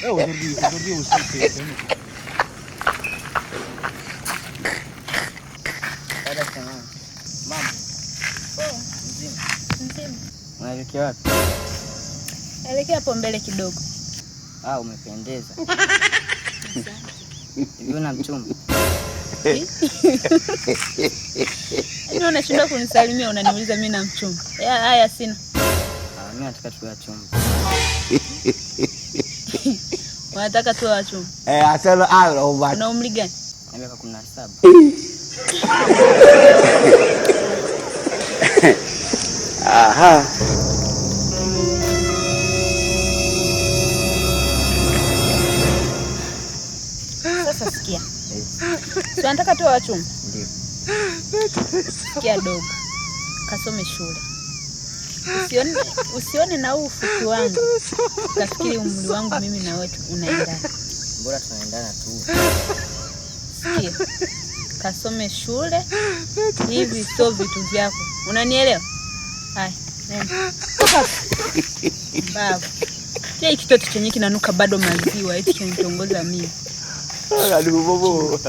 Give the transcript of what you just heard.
Aujourd'hui aussi, c'est une... Mama. Poa. Mzima. Mzima. Unaelekea wapi? Elekea hapo mbele kidogo. Umependeza. Hivi una mchumba? Yaani unashinda kunisalimia unaniuliza mimi na mchumba. Haya sina. Mimi nataka tuwe wachumba. Unataka tuwe wachumba? Asema Una umri gani? Miaka 17. Aha. Sasa sikia. Si unataka tuwe wachumba? Ndio. Sikia dogo. Kasome shule. Usione na ufupi wangu. Kafikiri umri wangu mimi na wewe unaendana. Bora tunaendana tu. Sikia. Kasome shule. Hivi sio vitu vyako. Unanielewa? Hai, nenda. Baba. Kile kitoto chenye kinanuka bado maziwa eti kinitongoza mimi. Aduh bobo.